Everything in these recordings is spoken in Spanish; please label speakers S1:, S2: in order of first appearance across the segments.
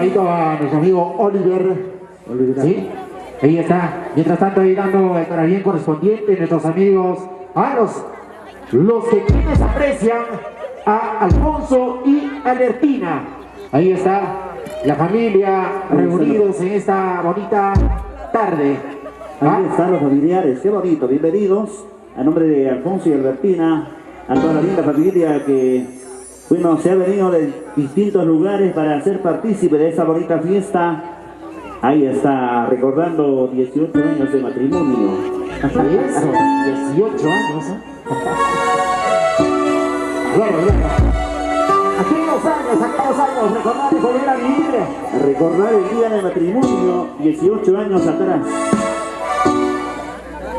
S1: saludito a nuestro amigo Oliver. ¿Sí? Ahí está. Mientras tanto, ahí dando el parabén correspondiente, nuestros amigos, a los que quienes aprecian a Alfonso y Albertina. Ahí está la familia reunidos en esta bonita tarde.
S2: Ahí están los familiares, qué bonito, bienvenidos a nombre de Alfonso y Albertina, a toda la linda familia que, bueno, se ha venido de distintos lugares para ser partícipe de esta bonita fiesta. Ahí está, recordando 18 años de matrimonio.
S1: Eso, 18 años, ¿eh? Claro. Aquellos años, recordar y volver a vivir.
S2: Recordar el día de matrimonio, 18 años atrás.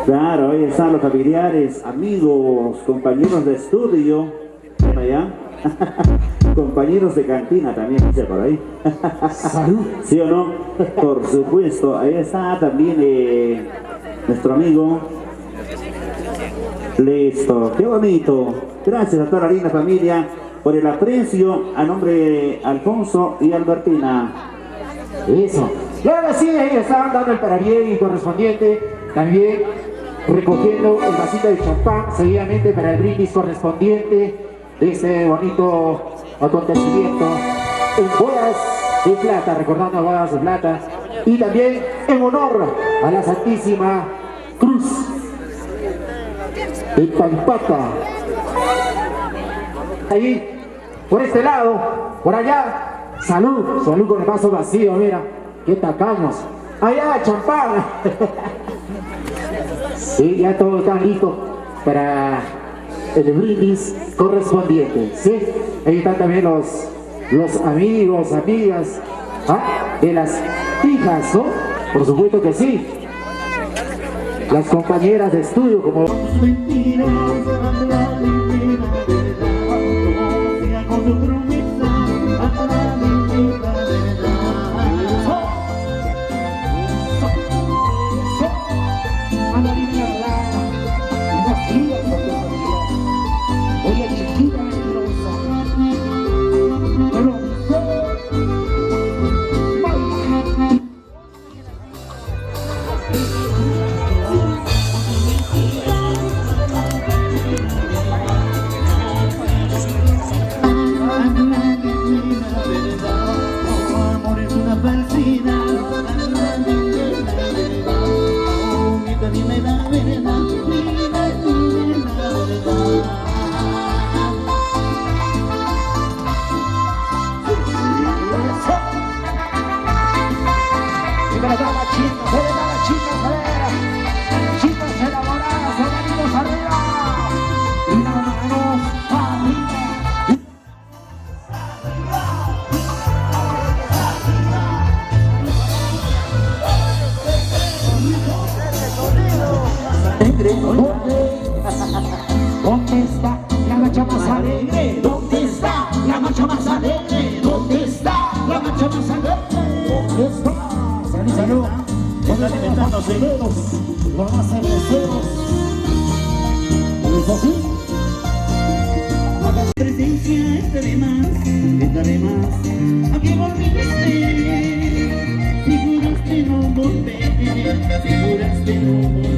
S2: Claro, ahí están los familiares, amigos, compañeros de estudio. Allá. Compañeros de cantina también, dice por ahí.
S1: Salud.
S2: ¿Sí o no? Por supuesto. Ahí está también nuestro amigo. Listo, qué bonito. Gracias a toda la linda familia por el aprecio a nombre de Alfonso y Albertina.
S1: Eso. Y ahora sí, ahí están dando el parabén correspondiente. También recogiendo el vasito de champán seguidamente para el brindis correspondiente de este bonito acontecimiento en bodas de plata, recordando bodas de plata, y también en honor a la Santísima Cruz de Pampata. Ahí, por este lado, por allá, salud con el vaso vacío, mira, qué tacaños. Allá, champán. Sí, ya todo está listo para el brindis correspondiente, ¿sí? Ahí están también los amigos, amigas, de las hijas, ¿no? Por supuesto que sí. Las compañeras de estudio, como... ¿Dónde está la marcha más alegre? ¿Dónde está la marcha más alegre? ¿Dónde está la marcha más alegre? ¿Dónde está? Salud. ¿Dónde están los celos? Los más cerveceros. ¿Es así?
S2: La presencia está de más. ¿A qué volviste? Figuraste no volver. Figuraste no volver.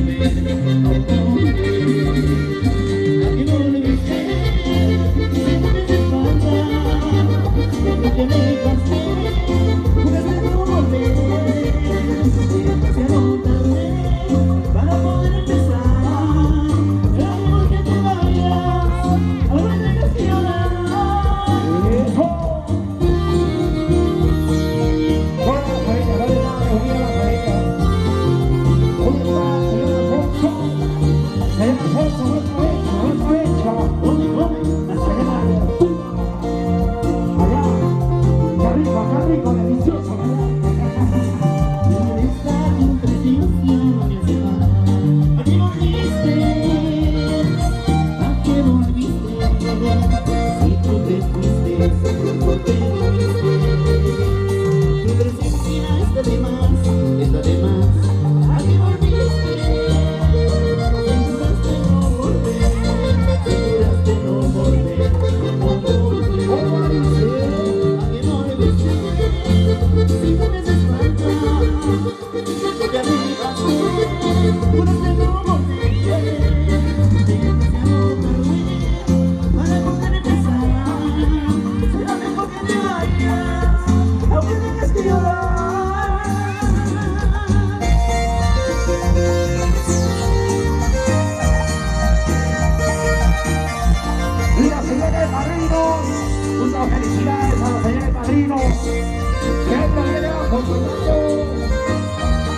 S1: Que también acompañando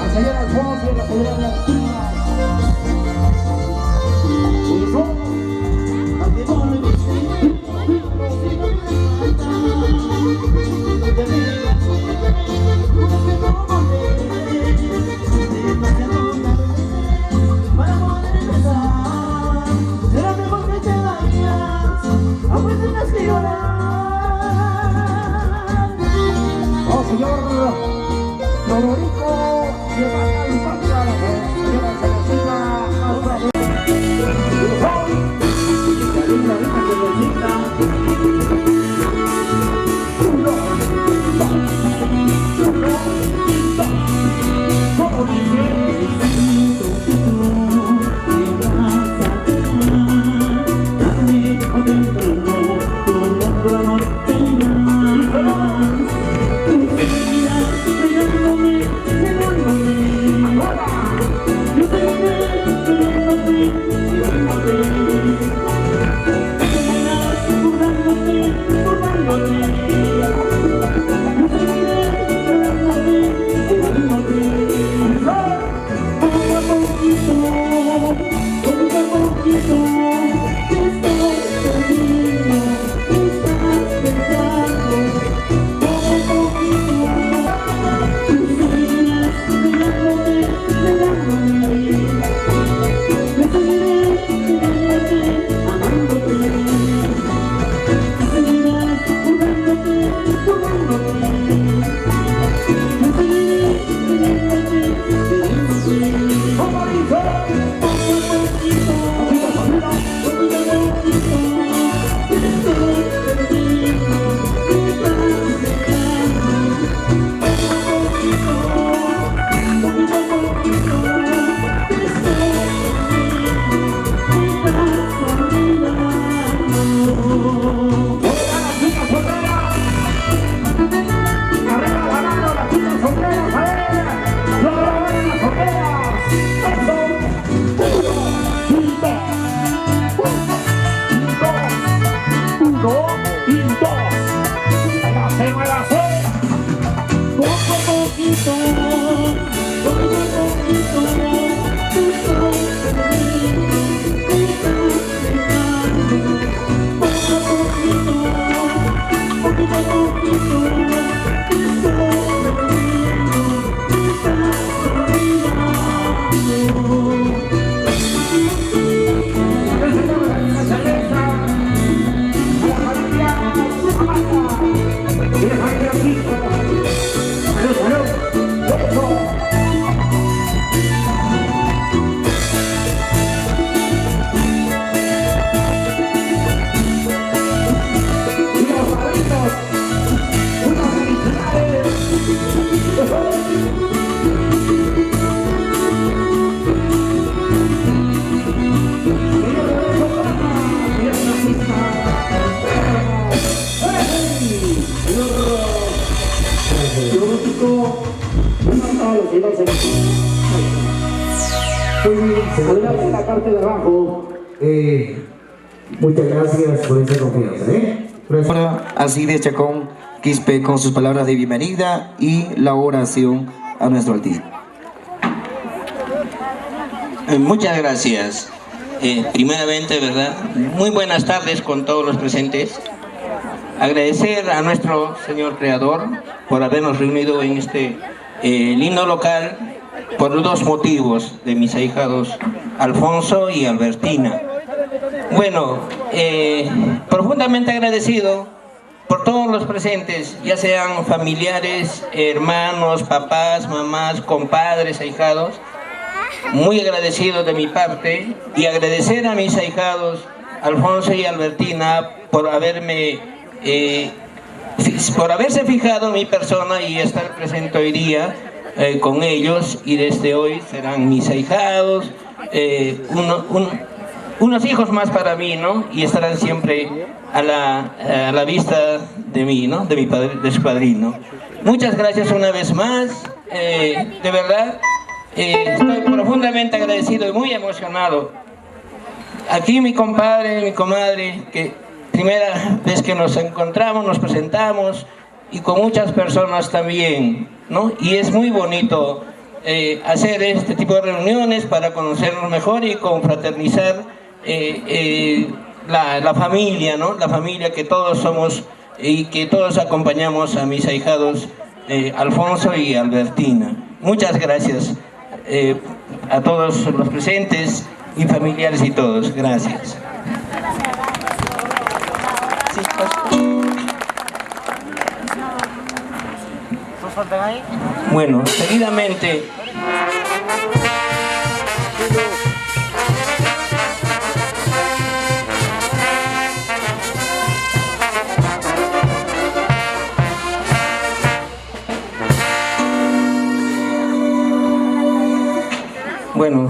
S1: al señor Alfonso y a la señora Blanquina. Señor Rodrigo y el Manuel Infancia, la señora Celestina, otra vez.
S3: Adelante la parte de abajo. Muchas gracias por esa confianza.
S4: Ahora, así de Chacón Quispe con sus palabras de bienvenida y la oración a nuestro Altísimo.
S5: Muchas gracias. Primeramente, ¿verdad? Muy buenas tardes con todos los presentes. Agradecer a nuestro Señor Creador por habernos reunido en este lindo local por dos motivos de mis ahijados Alfonso y Albertina. Bueno, profundamente agradecido por todos los presentes, ya sean familiares, hermanos, papás, mamás, compadres, ahijados. Muy agradecido de mi parte y agradecer a mis ahijados Alfonso y Albertina por haberse fijado en mi persona y estar presente hoy día con ellos, y desde hoy serán mis ahijados, unos hijos más para mí, ¿no? Y estarán siempre a la vista de mí, ¿no? De su padrino. Muchas gracias una vez más, de verdad. Estoy profundamente agradecido y muy emocionado. Aquí mi compadre, mi comadre, que primera vez que nos encontramos, nos presentamos, y con muchas personas también, ¿no? Y es muy bonito hacer este tipo de reuniones para conocernos mejor y confraternizar la familia, ¿no? La familia que todos somos y que todos acompañamos a mis ahijados Alfonso y Albertina. Muchas gracias a todos los presentes y familiares y todos. Gracias. Bueno,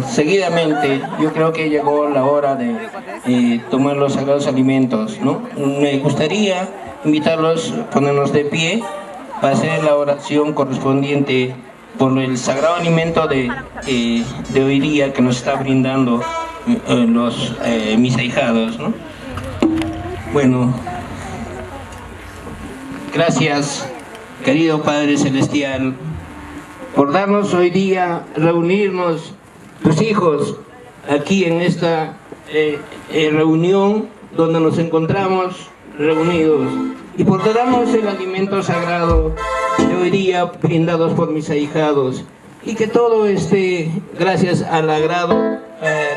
S5: seguidamente yo creo que llegó la hora de tomar los sagrados alimentos, ¿no? Me gustaría invitarlos a ponernos de pie para hacer la oración correspondiente por el sagrado alimento de hoy día que nos está brindando mis ahijados, ¿no? Bueno, gracias, querido Padre Celestial, por darnos hoy día, reunirnos, tus hijos, aquí en esta reunión donde nos encontramos reunidos, y por darnos el alimento sagrado de hoy día brindados por mis ahijados, y que todo esté gracias al agrado,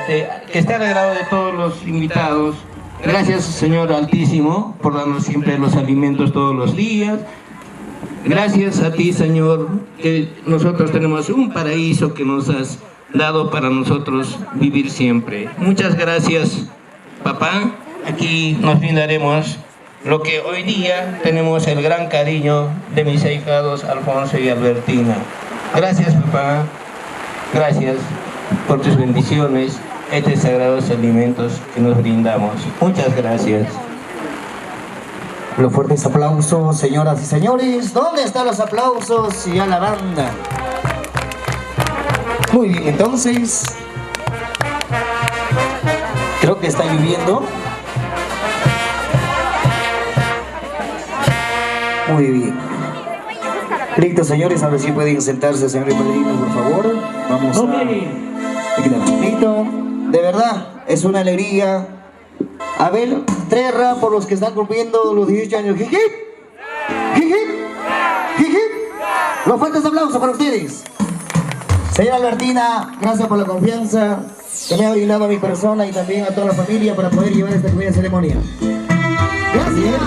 S5: que esté al agrado de todos los invitados. Gracias, Señor Altísimo, por darnos siempre los alimentos todos los días. Gracias a ti, Señor, que nosotros tenemos un paraíso que nos has dado para nosotros vivir siempre. Muchas gracias, papá. Aquí nos brindaremos lo que hoy día tenemos el gran cariño de mis ahijados Alfonso y Albertina. Gracias, papá. Gracias por tus bendiciones, estos sagrados alimentos que nos brindamos. Muchas gracias.
S4: Los fuertes aplausos, señoras y señores. ¿Dónde están los aplausos y a la banda? Muy bien, entonces creo que está lloviendo. Muy bien. Listo, señores, a ver si pueden sentarse, señores padrinos, por favor. Vamos a... Listo. De verdad, es una alegría. Abel Terra, por los que están cumpliendo los 18 años. ¡Jijip! ¡Jijip! ¡Jijip! Los fuertes aplausos para ustedes. Señora Albertina, gracias por la confianza que me ha brindado a mi persona y también a toda la familia para poder llevar esta primera ceremonia. Gracias.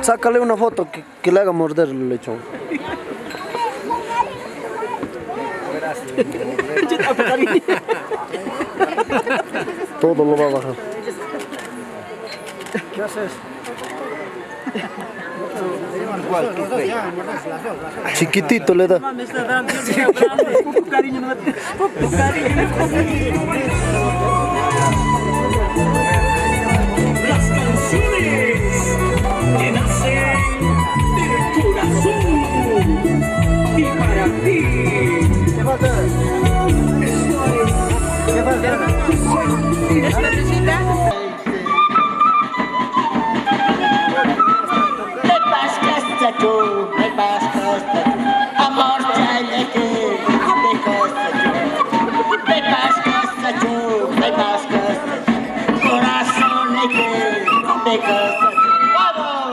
S6: Sácale una foto que le haga morder el lechón. Todo lo va a bajar.
S7: ¿Qué haces?
S6: Chiquitito le da.
S7: Me está dando, poco cariño, no poco cariño.
S8: Las canciones que nacen del corazón y para ti.
S7: ¿Qué falta? ¿Qué falta? ¿Es una visita? ¡Vamos!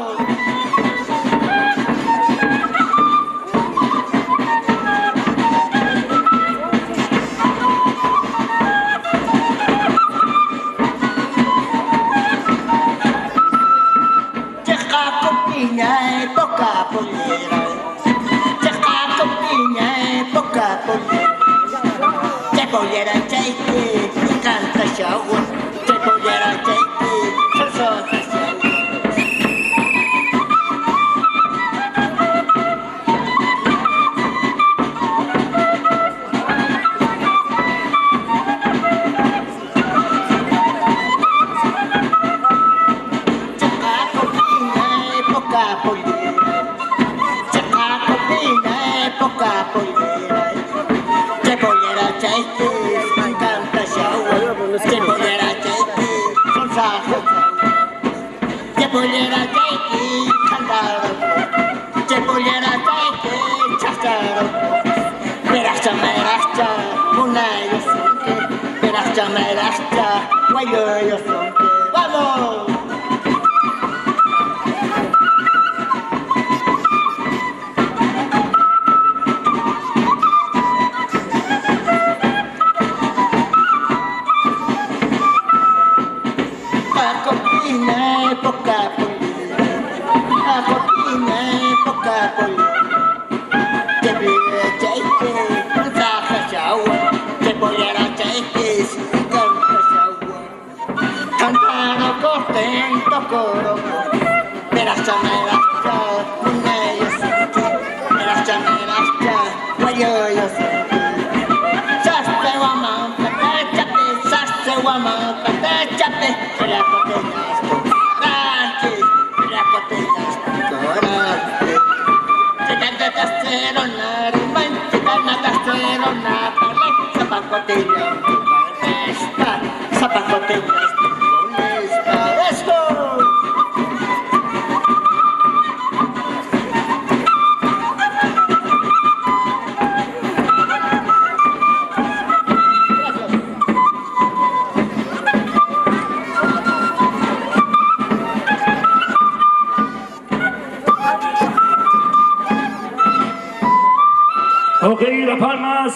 S8: Ok, las palmas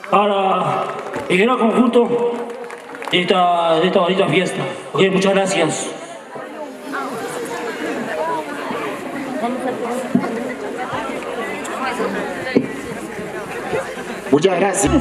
S8: para el gran conjunto de esta bonita fiesta. Ok, muchas gracias.
S1: Muchas gracias.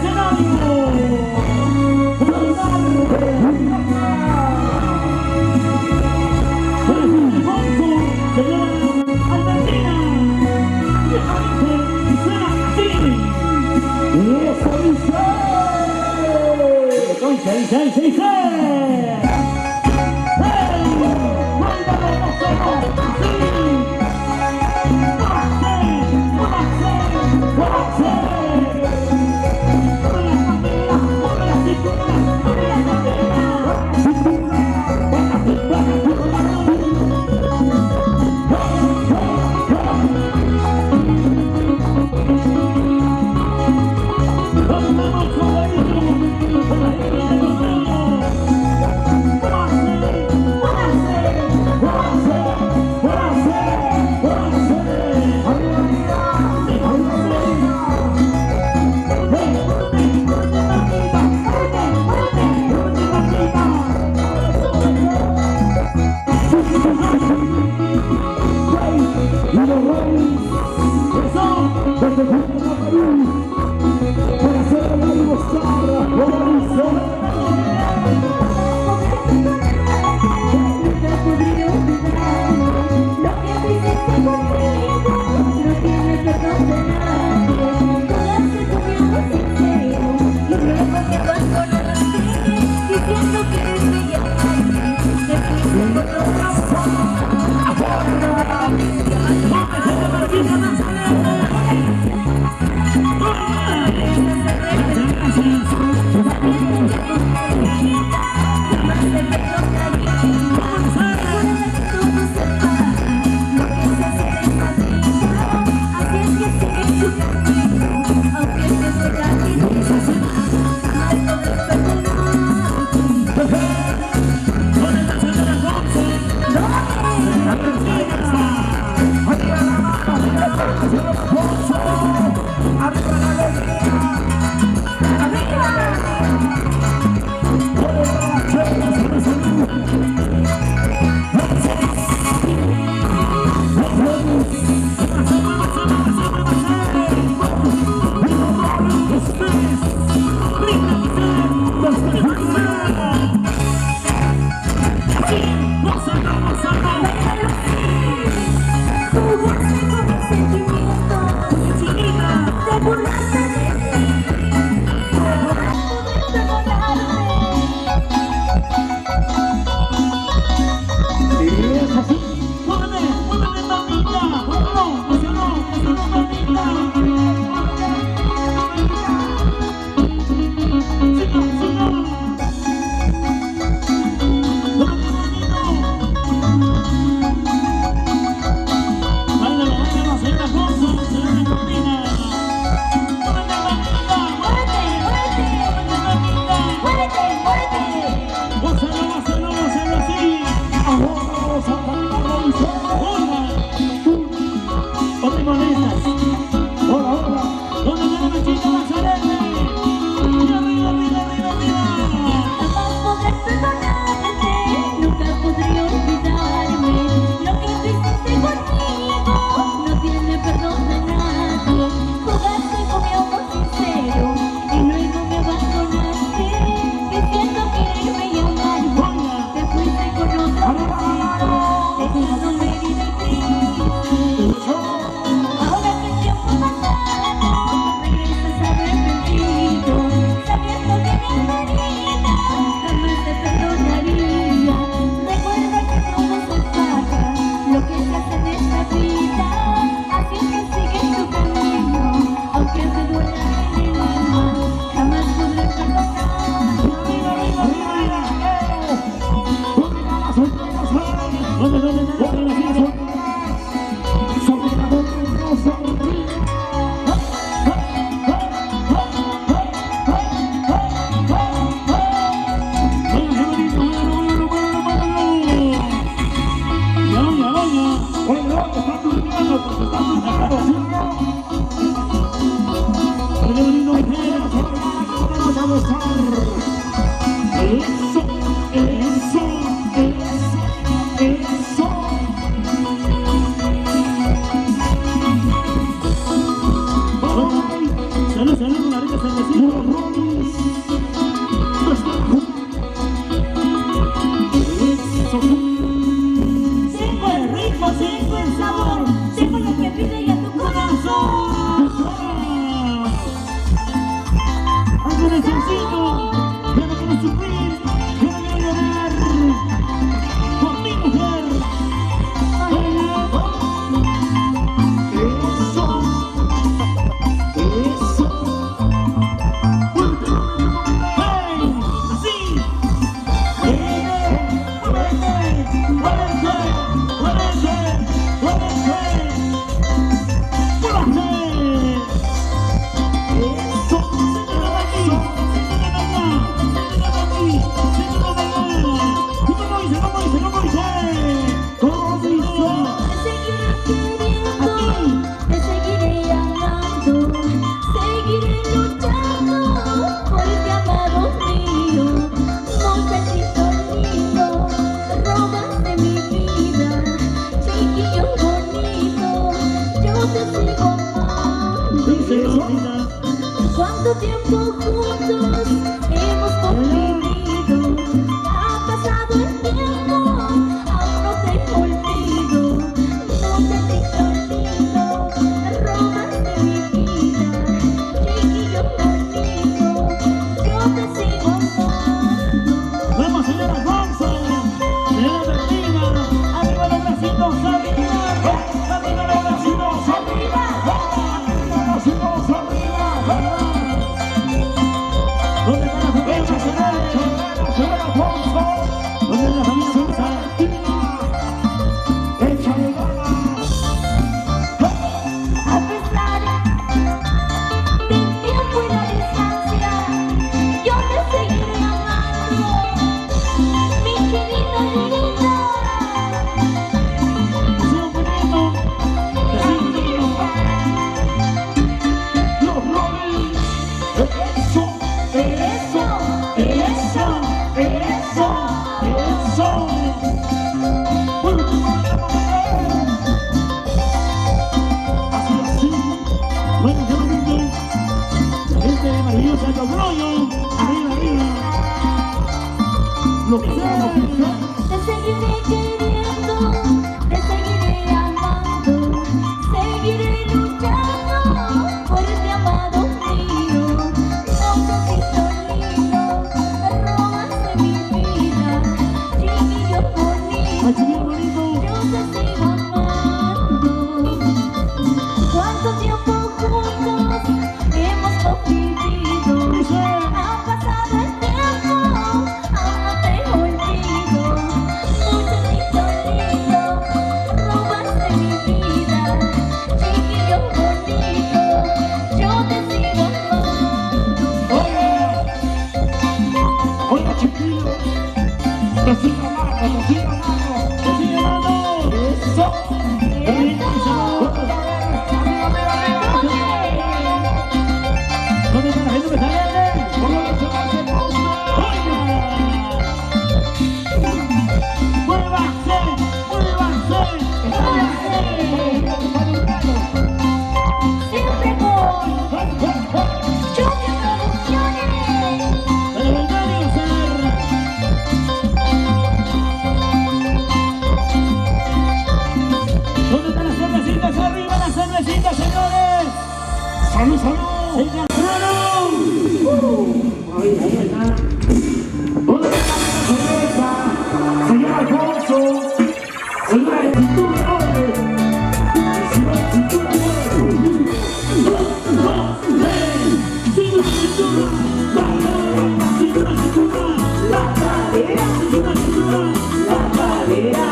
S9: Cuánto tiempo juntos hemos convivido, ha pasado el tiempo, aún no te olvido. Muchachito lindo, me robas de mi vida, chiquillo bonito, yo te sigo amando.
S8: Vamos, señor Alfonso, señora Bertina, arriba los bracitos, arriba, arriba los bracitos, arriba, arriba los bracitos, arriba. ¿Dónde está la familia nacional? Señor Alfonso, ¿dónde está la familia nacional? Échale ganas.
S9: A pesar del tiempo y la distancia, yo te seguiré amando, mi querido lindo.
S8: Te sigo queriendo, te sigo queriendo. Los Rollins, eso, eso, eso, eso, eso. Así, así. Bueno, solamente la gente maravillosa de Logroño, arriba, arriba. Lo que sea.
S9: Te seguiré queriendo, te seguiré amando, seguiré luchando por este amado mío. Muchachito lindo, me robas de mi vida, chiquillo bonito,
S8: Ay, chiquillo bonito.
S9: yo te sigo amando. Cuánto tiempo juntos hemos convivido, ha pasado el tiempo, aún no te olvido. Muchachito lindo, robas de mi vida, chiquillo bonito, yo te sigo amando.
S8: Oiga, chiquillo, te sigo amando, te sigo amando, te sigo amando. Eso, eso. ¿Dónde está la gente que está viendo? ¿Por dónde se va a hacer pausa? ¡Oiga! ¡Muévanse! ¡Muévanse!
S9: Siempre con Lluvia Producciones.
S8: ¡Pero volver a hacer! ¿Dónde están las cervecitas? ¡Arriba las cervecitas, señores! ¡Salud, salud! ¡Venga, salud! Ahí está. ¿Dónde está la cerveza? Señor Alfonso, señora de cintura, ¡ole! Señora de cintura, ¡ole! ¡Sigue la cintura! ¡Cintura, cintura! ¡La cadera! ¡Cintura, cintura! ¡La cadera!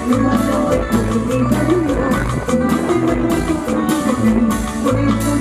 S9: Por eso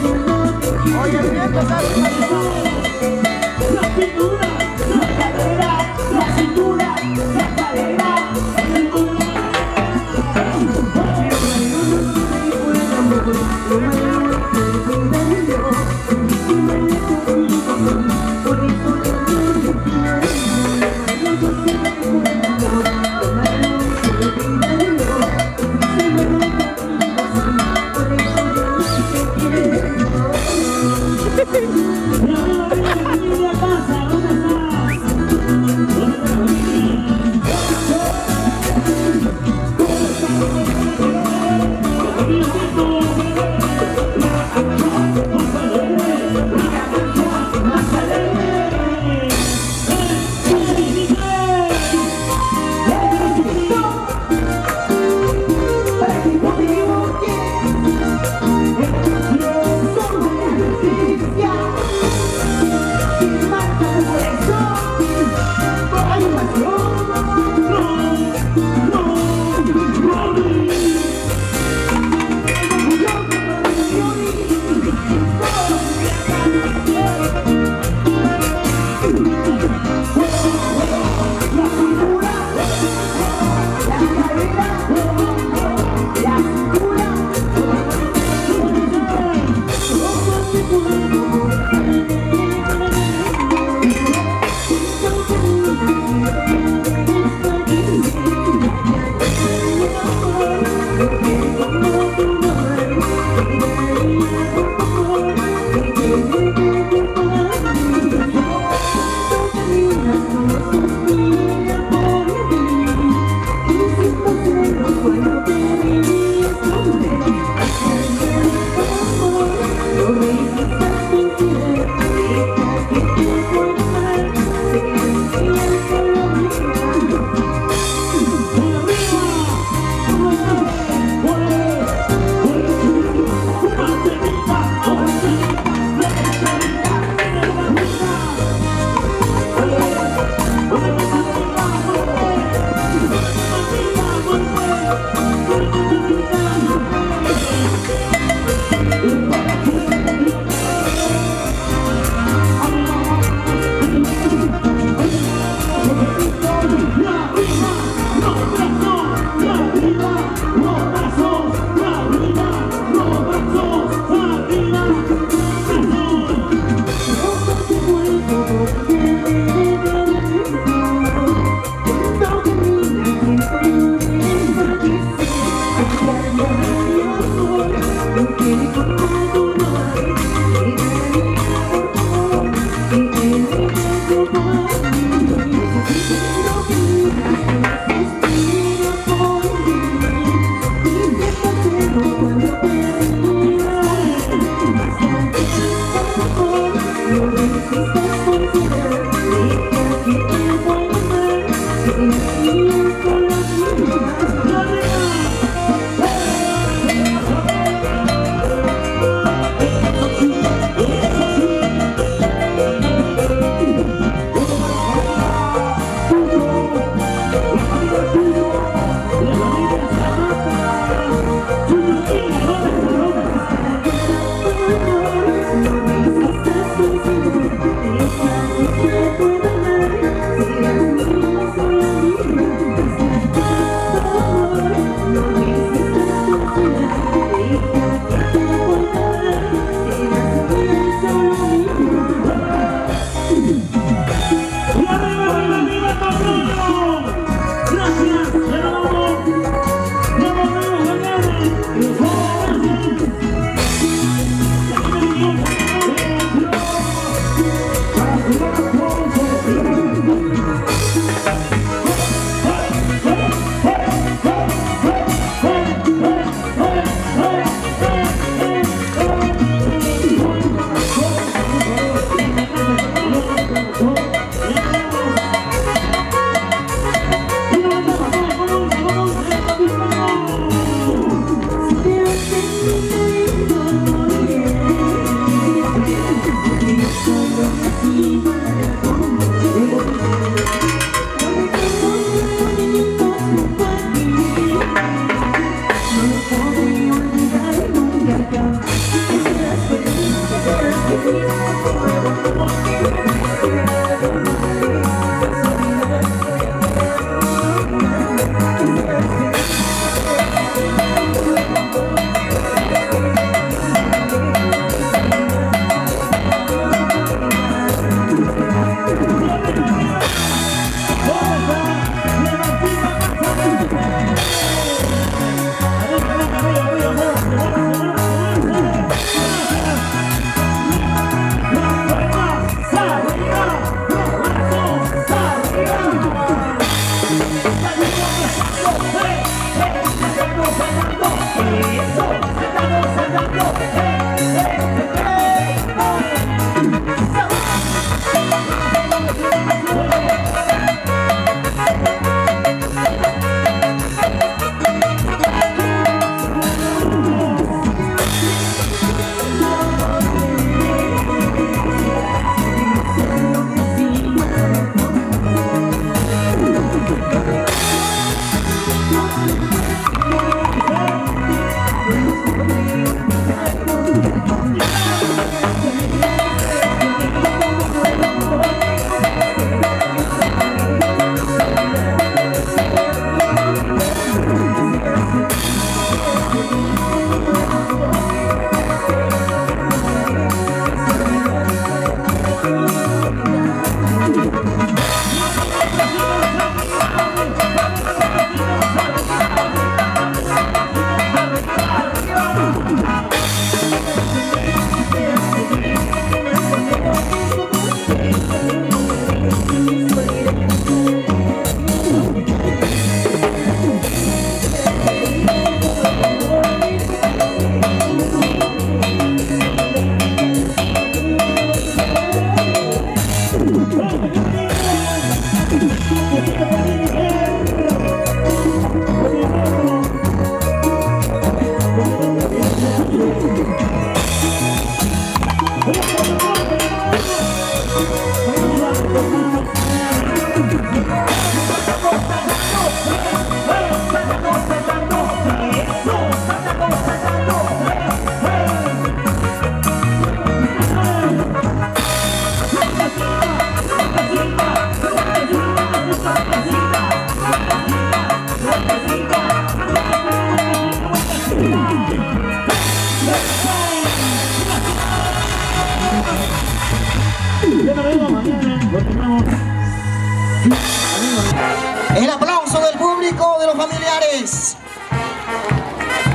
S4: El aplauso del público, de los familiares,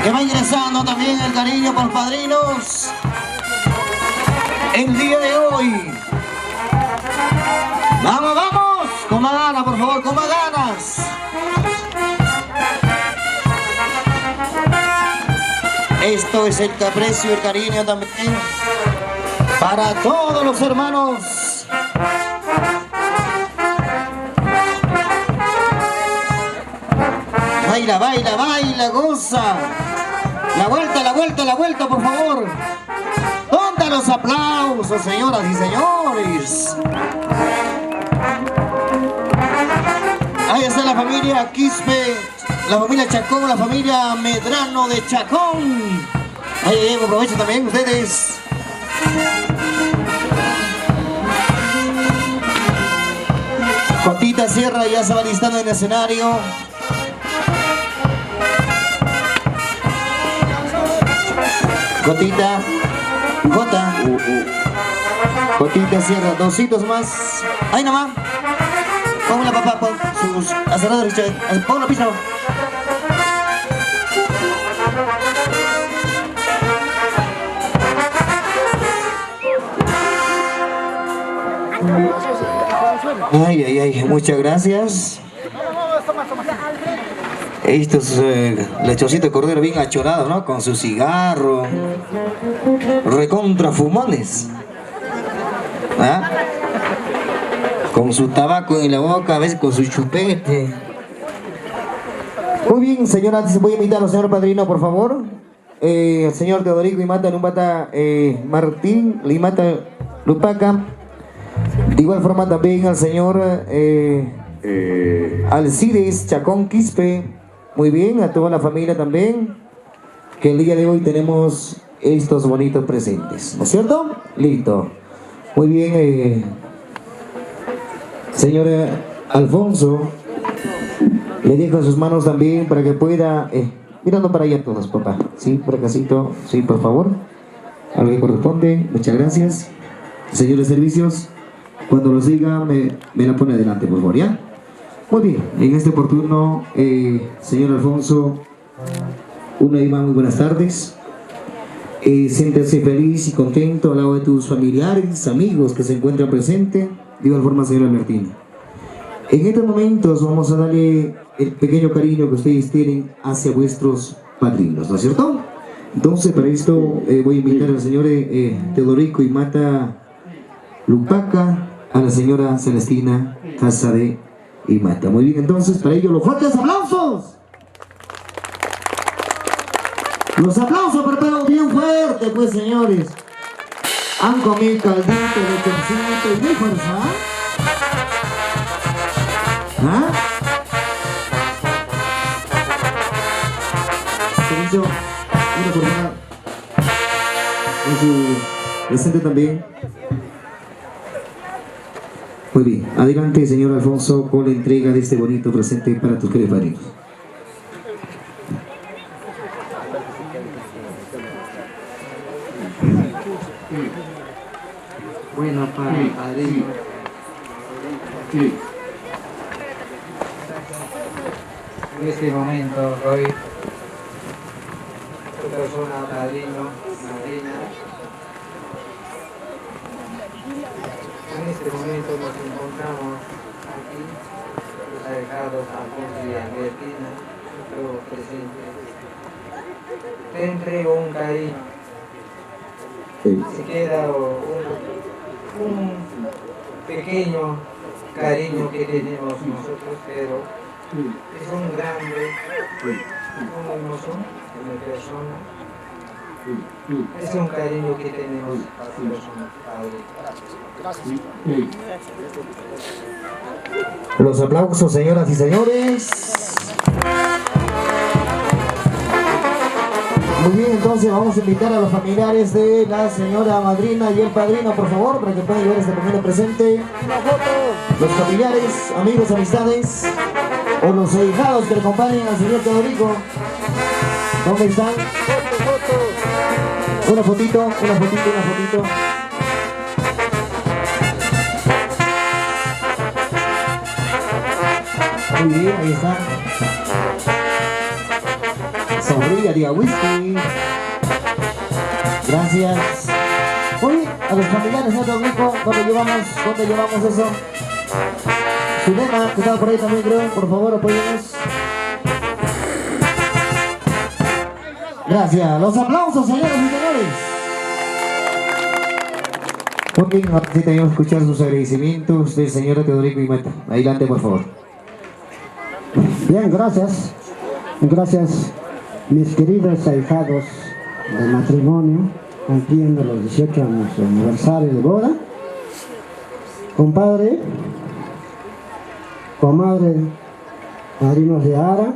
S4: que va ingresando también el cariño por los padrinos el día de hoy. Vamos, vamos, con más ganas, por favor, con más ganas. Esto es el aprecio y el cariño también para todos los hermanos. Baila, baila, baila, goza. La vuelta, la vuelta, la vuelta, por favor. ¿Dónde los aplausos, señoras y señores? Ahí está la familia Quispe, la familia Chacón, la familia Medrano de Chacón. Ahí aprovechen también ustedes. Jotita Sierra ya se va listando en el escenario. Jotita, Jota, Jotita Sierra, dositos más. Ahí nomás. Ponle la papá, pon sus aserradores, pon la pista. Ay, ay, ay, muchas gracias. Estos lechoncitos de cordero bien achorados, ¿no? Con su cigarro. Recontra fumones. ¿Ah? Con su tabaco en la boca, a veces con su chupete. Muy bien, señora, antes voy a invitar al señor padrino, por favor. El señor Teodorico Limata Lumbata Martín Limata Lupaca. De igual forma también al señor Alcides Chacón Quispe. Muy bien, a toda la familia también, que el día de hoy tenemos estos bonitos presentes, ¿no es cierto? Listo. Muy bien, señor Alfonso, le dejo en sus manos también para que pueda, mirando para allá todos, papá, sí, por acásito, sí, por favor, a lo que corresponde, muchas gracias. Señores servicios, cuando los diga, me la pone adelante, por favor, ¿ya? Muy bien, en este oportuno, señor Alfonso, una y más muy buenas tardes. Siéntese feliz y contento al lado de tus familiares, amigos que se encuentran presentes. De igual forma, señora Martín. En estos momentos vamos a darle el pequeño cariño que ustedes tienen hacia vuestros padrinos, ¿no es cierto? Entonces, para esto voy a invitar al señor Teodorico Limata Lupaca, a la señora Celestina Casade Limata. Muy bien, entonces, para ello, los fuertes aplausos. Los aplausos, pero bien fuerte, pues, señores. Han comido caldito de lechoncito y muy fuerza. Alfonso, una corona con su presente también. Muy bien, adelante señor Alfonso con la entrega de este bonito presente para tus queridos padrinos.
S3: Bueno, para el padrino. En este momento doy tu persona, padrino, madrina. En este momento nos encontramos aquí, los alejados Alfonso y Albertina, nuestro presente. Te entrego un cariño. Se queda un pequeño cariño que tenemos nosotros, pero es un grande, un hermoso en mi persona. Es un cariño que tenemos a su persona, Padre.
S4: Los aplausos, señoras y señores. Muy bien, entonces vamos a invitar a los familiares de la señora madrina y el padrino, por favor, para que puedan llevar este pequeño presente. Los familiares, amigos, amistades, o los ahijados que le acompañen al señor Teodorico. ¿Dónde están? Una fotito, una fotito, una fotito. Muy bien, ahí están. Sombrilla de whisky. Gracias. Oye, a los familiares de Teodorico, ¿dónde llevamos eso? Zulema, que estaba por ahí también, creo. Por favor, apóyenos. Gracias. Los aplausos, señoras y señores. Muy bien, ahora sí tenemos que escuchar sus agradecimientos del señor Teodorico y Meta. Adelante, por favor.
S10: Bien, gracias. Gracias, mis queridos ahijados de matrimonio, cumpliendo los 18 años de aniversario de boda. Compadre, comadre, padrinos de Ara,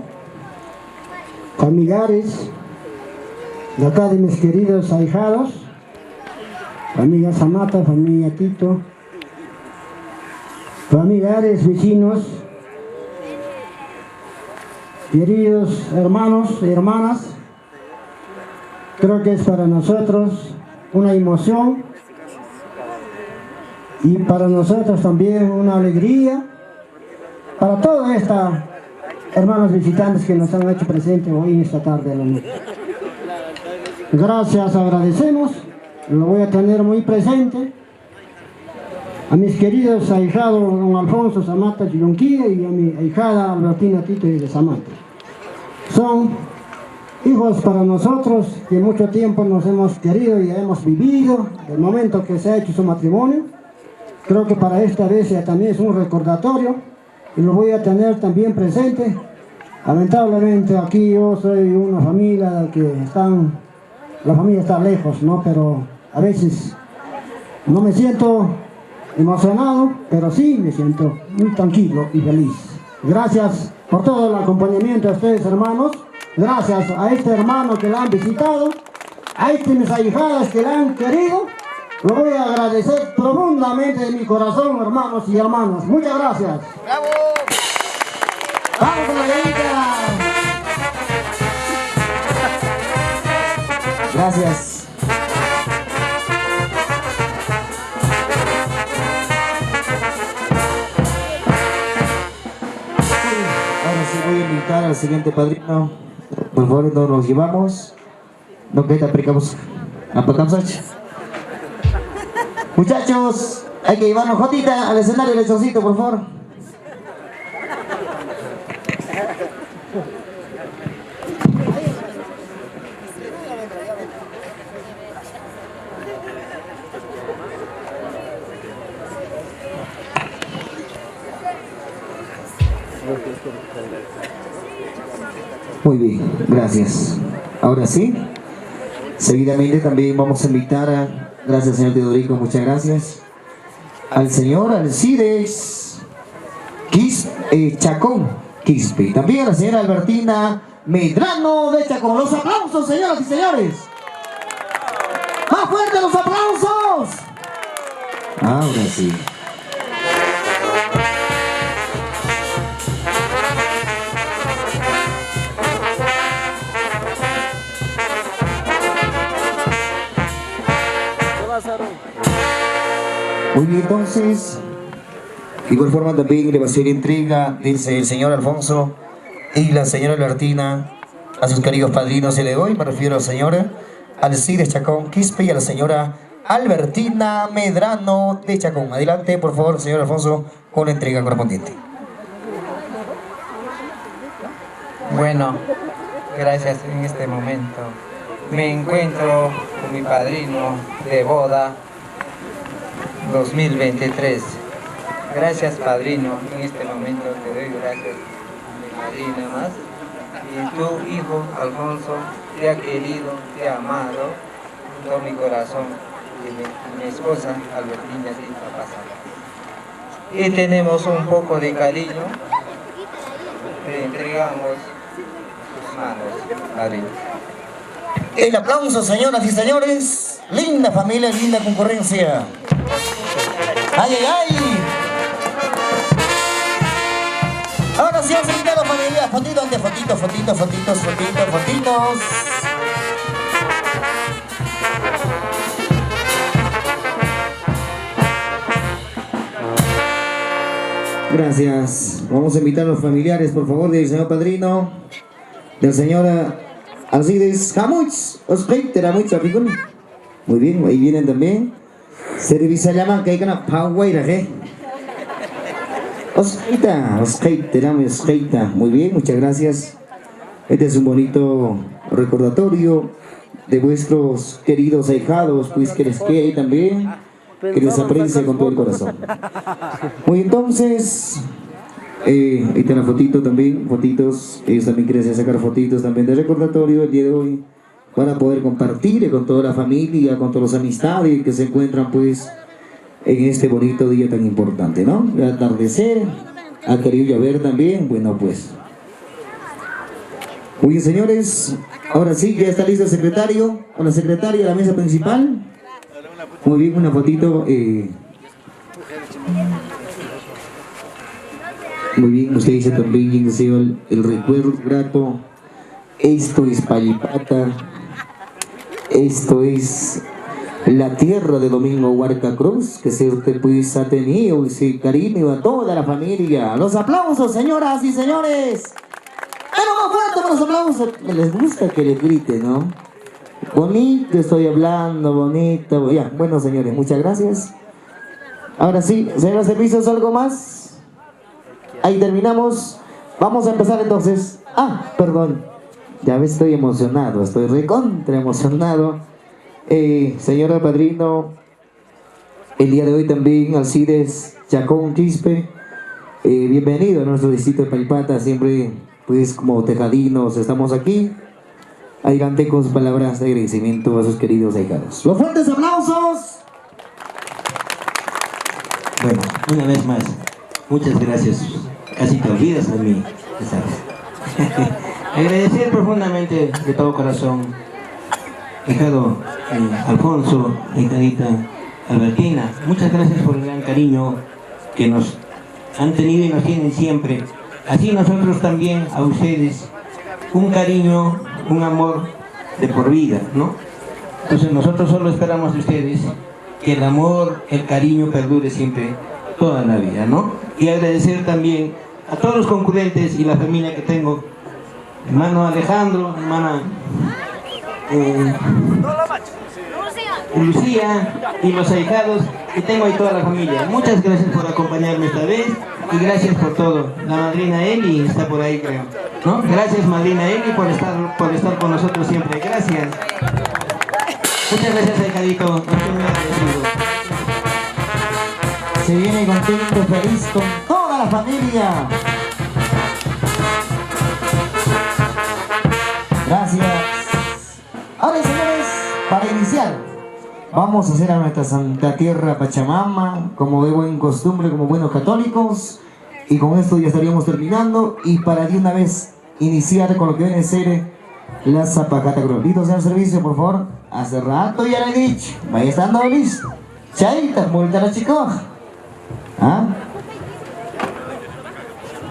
S10: familiares de acá de mis queridos ahijados, familia Samata, familia Tito, familiares, vecinos, queridos hermanos y hermanas. Creo que es para nosotros una emoción y para nosotros también una alegría, para toda esta hermanos visitantes que nos han hecho presente hoy en esta tarde de la noche. Gracias, agradecemos, lo voy a tener muy presente. A mis queridos ahijados don Alfonso Samata Chilonquía y a mi ahijada Albertina Tito de Samata. Son hijos para nosotros que mucho tiempo nos hemos querido y hemos vivido, del momento que se ha hecho su matrimonio. Creo que para esta vez también es un recordatorio y lo voy a tener también presente. Lamentablemente aquí yo soy una familia que la familia está lejos, ¿no? Pero a veces no me siento emocionado, pero sí me siento muy tranquilo y feliz. Gracias por todo el acompañamiento a ustedes, hermanos. Gracias a este hermano que la han visitado, a mis ahijadas que la han querido. Lo voy a agradecer profundamente de mi corazón, hermanos y hermanas. Muchas gracias. ¡Bravo! ¡Vamos a la leyenda!
S4: Gracias. Voy a invitar al siguiente padrino. Por favor, no nos llevamos. No que te aplicamos. Apacamos. Muchachos, hay que llevarnos Jotita al escenario del lechoncito, por favor. Muy bien, gracias. Ahora sí, seguidamente también vamos a invitar a, gracias señor Teodorico, muchas gracias, al señor Alcides Chacón Quispe, también a la señora Albertina Medrano de Chacón. Los aplausos, señoras y señores. ¡Más fuerte los aplausos! Ahora sí. Muy bien, entonces, de igual forma también le va a hacer entrega, dice el señor Alfonso y la señora Albertina, a sus queridos padrinos se le doy, me refiero a la señora Alcides Chacón Quispe y a la señora Albertina Medrano de Chacón. Adelante, por favor, señor Alfonso, con la entrega correspondiente.
S11: Bueno, gracias en este momento. Me encuentro con mi padrino de boda 2023. Gracias, padrino. En este momento te doy gracias a mi madrina más. Y tu hijo, Alfonso, te ha querido, te ha amado con todo mi corazón. Y mi esposa, Albertina, te ha pasado. Y tenemos un poco de cariño. Te entregamos tus manos, padrino.
S4: El aplauso, señoras y señores. Linda familia, linda concurrencia. ¡Ay, ay, ay! Ahora sí, vamos a invitar a la familia. Fotitos ante fotitos, fotitos, fotitos, fotitos, fotitos. Gracias. Vamos a invitar a los familiares, por favor, del señor padrino, del señor Alcides Jamuch, Oskeiter, Amuch, Apicón. Muy bien, ahí vienen también. Servicio llaman que hay que Oskeita. Muy bien, muchas gracias. Este es un bonito recordatorio de vuestros queridos ahijados, pues que les quede también, que les aprecia con todo el corazón. Muy entonces, ahí está la fotito también, fotitos, ellos también quieren sacar fotitos también de recordatorio el día de hoy, para poder compartir con toda la familia, con todas las amistades que se encuentran pues en este bonito día tan importante, ¿no? El atardecer, ha querido llover también, bueno pues. Muy bien, señores, ahora sí, ya está listo el secretario, o la secretaria de la mesa principal. Muy bien, una fotito. Muy bien, usted dice también, señor, el recuerdo grato. Esto es Palipata. Esto es la tierra de Domingo Huarca Cruz, que se usted pues ha tenido ese cariño a toda la familia. Los aplausos, señoras y señores. Pero más fuerte los aplausos. Les gusta que les grite, ¿no? Bonito estoy hablando, bonito. Ya, bueno, señores, muchas gracias. Ahora sí, señores servicios, ¿algo más? Ahí terminamos. Vamos a empezar entonces. Ah, perdón. Ya ves, estoy emocionado, estoy recontra emocionado. Señora padrino, el día de hoy también Alcides Chacón Quispe, bienvenido a nuestro distrito de Palipata, siempre pues como tejadinos estamos aquí. Adelante con sus palabras de agradecimiento a sus queridos ahijados. ¡Los fuertes aplausos!
S5: Bueno, una vez más, muchas gracias. Casi te olvidas de mí. Agradecer profundamente de todo corazón, hijado Alfonso, hijadita Albertina. Muchas gracias por el gran cariño que nos han tenido y nos tienen siempre. Así nosotros también a ustedes, un cariño, un amor de por vida, ¿no? Entonces nosotros solo esperamos de ustedes que el amor, el cariño perdure siempre, toda la vida, ¿no? Y agradecer también a todos los concurrentes y la familia que tengo, hermano Alejandro, hermana Lucía y los ahijados que tengo ahí, toda la familia. Muchas gracias por acompañarme esta vez y gracias por todo. La madrina Eli está por ahí, creo, ¿no? Gracias, madrina Eli, por estar con nosotros siempre. Gracias. Muchas gracias, ahijadito. Estoy muy agradecido.
S4: Se viene contento, feliz con toda la familia. Gracias. Ahora, señores, para iniciar, vamos a hacer a nuestra Santa Tierra Pachamama, como de buen costumbre, como buenos católicos. Y con esto ya estaríamos terminando. Y para de una vez iniciar con lo que viene a ser la zapacata cruz. ¿Listo, señor servicio, por favor? Hace rato ya le he dicho. Vaya estando listo. Chaita, vuelta la chica. ¿Ah?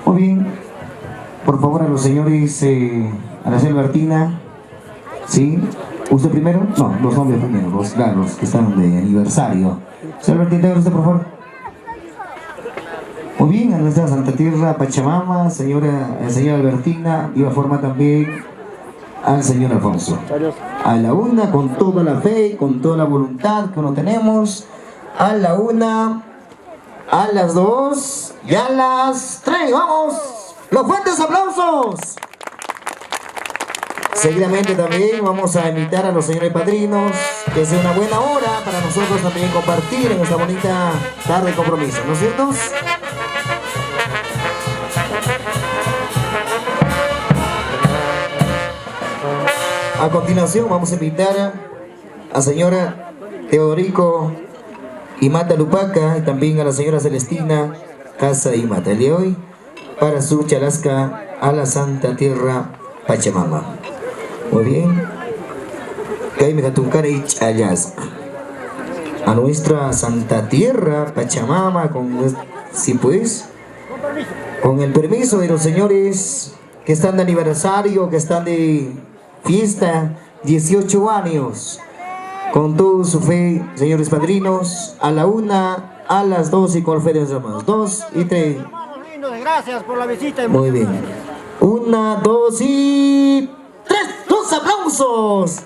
S4: Muy bien. Por favor, a los señores, a la señora Bertina. ¿Sí? ¿Usted primero? No, los hombres primero, los que están de aniversario. Señor Bertina, usted, por favor. Muy bien, a nuestra Santa Tierra Pachamama, señora Albertina, y a forma también al señor Alfonso. A la una, con toda la fe, con toda la voluntad que uno tenemos. A la una, a las dos y a las tres. ¡Vamos! ¡Los fuertes aplausos! Seguidamente también vamos a invitar a los señores padrinos, que sea una buena hora para nosotros también compartir en esta bonita tarde de compromiso, ¿no es cierto? A continuación vamos a invitar a señora Teodorico Imata Lupaca y también a la señora Celestina Casa Imata el día de hoy para su chalasca a la Santa Tierra Pachamama. Muy bien. A nuestra Santa Tierra Pachamama con el permiso de los señores que están de aniversario, que están de fiesta, 18 años. Con toda su fe, señores padrinos, a la una, a las dos y con fe de los hermanos. 2 y 3.
S10: Gracias por la visita.
S4: Muy bien. 1, 2 y 3. ¡Dos aplausos!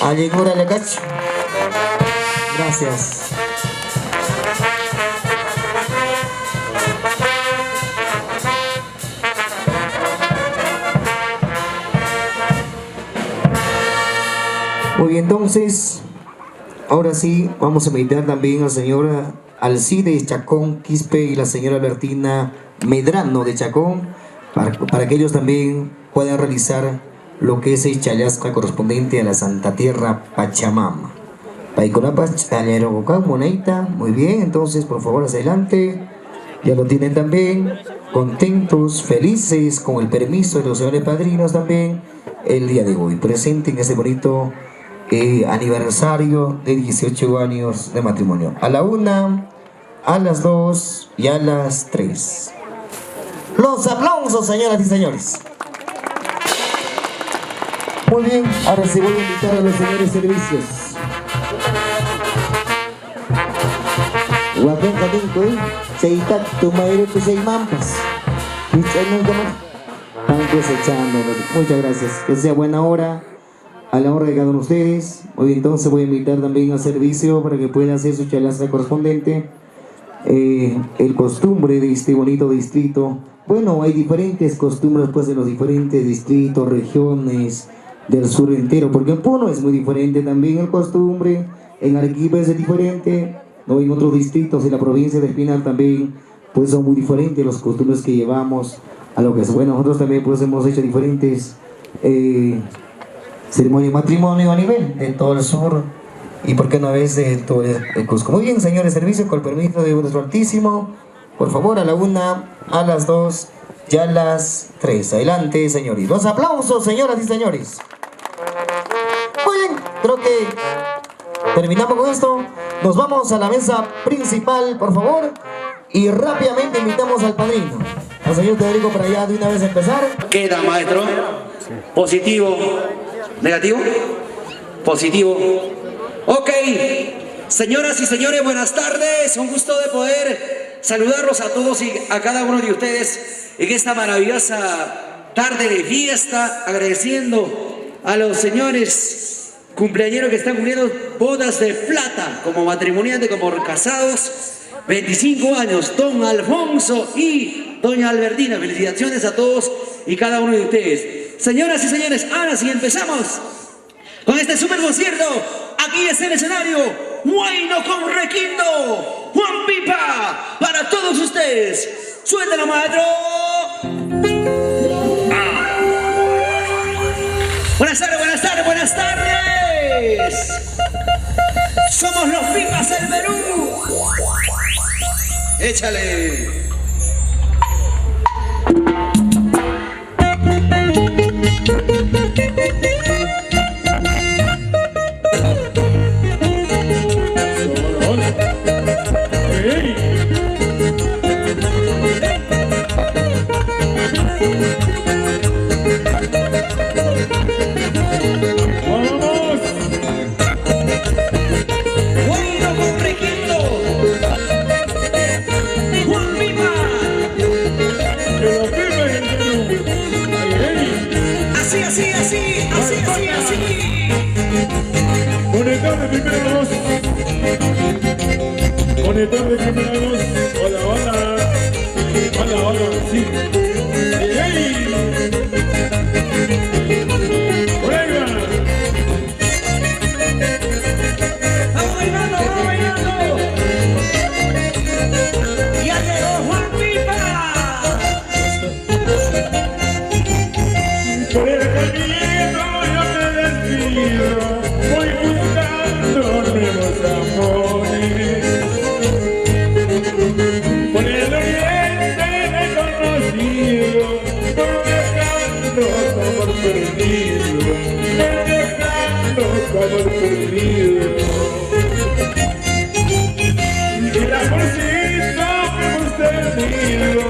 S4: A Llegura Lecacho. Gracias. Muy bien, entonces, ahora sí, vamos a invitar también a la señora Alcide Chacón Quispe y la señora Bertina Medrano de Chacón para que ellos también puedan realizar lo que es el chalasca correspondiente a la Santa Tierra Pachamama. Muy bien, entonces, por favor, hacia adelante. Ya lo tienen también, contentos, felices, con el permiso de los señores padrinos también, el día de hoy, presente en ese bonito aniversario de 18 años de matrimonio. A la una, a las 2 y a las 3. Los aplausos, señoras y señores. Muy bien, ahora sí voy a invitar a los señores servicios. Muchas gracias, que sea buena hora a la hora de cada uno de ustedes. Muy bien, entonces voy a invitar también al servicio para que pueda hacer su chalasca correspondiente. El costumbre de este bonito distrito. Bueno, hay diferentes costumbres pues en los diferentes distritos, regiones del sur entero, porque en Puno es muy diferente también el costumbre, en Arequipa es diferente, ¿no? En otros distritos de la provincia de Espinal también pues son muy diferentes los costumbres que llevamos a lo que es. Bueno, nosotros también pues hemos hecho diferentes ceremonia de matrimonio a nivel de todo el sur y por qué no vez de todo el Cusco. Muy bien, señores, servicio con el permiso de nuestro Altísimo, por favor, a la una, a las 2 y a las 3. Adelante, señores. Los aplausos, señoras y señores. Muy bien, creo que terminamos con esto. Nos vamos a la mesa principal, por favor, y rápidamente invitamos al padrino, al señor Teodorico, para ya de una vez empezar.
S12: Queda, maestro. Positivo. ¿Negativo? Positivo. Ok. Señoras y señores, buenas tardes. Un gusto de poder saludarlos a todos y a cada uno de ustedes en esta maravillosa tarde de fiesta, agradeciendo a los señores cumpleañeros que están cumpliendo bodas de plata como matrimoniantes, como casados. 25 años, don Alfonso y doña Albertina. Felicitaciones a todos y cada uno de ustedes. Señoras y señores, ahora sí empezamos con este super concierto. Aquí es el escenario Huayno con Requinto, Juan Pipa, para todos ustedes. Suéltalo, maestro. Buenas tardes, buenas tardes, buenas tardes. Somos los Pipas del Perú. Échale.
S8: Conectar de primera voz. Conectar de primera voz. Hola, hola. Hola, hola, sí. ¡Ey! ¡Venga!
S12: ¡Vamos bailando, vamos bailando! ¡Ya llegó Juan Pipa!
S8: Por el camino yo me despido, voy buscando nuevos amores. Por el oriente me he conocido, voy dejando como perdido, voy dejando como perdido. Y el amorcito que hemos tenido,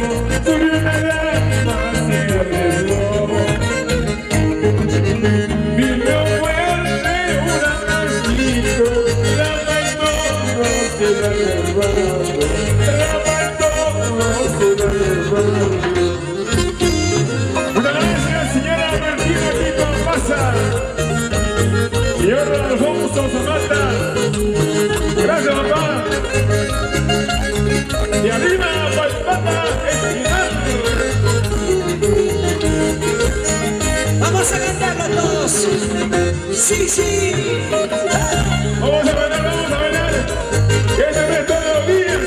S8: subió una llama sin arriesgo. Vivió fuerte un amorcito, la mató, no se la llevaron, la mató, no se la llevaron. Muchas gracias, señora Martina Tito Pasa, señor Alfonso Zamata, gracias papá. Y arriba, Palpata Espinal.
S12: Vamos a cantarlo todos. Sí, sí.
S8: Vamos a bailar, vamos a bailar. Que se ve todos los días.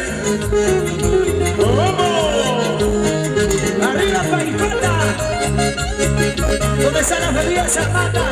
S8: ¡Vamos!
S12: Arriba, Paipata. ¿Dónde está la familia Zapata?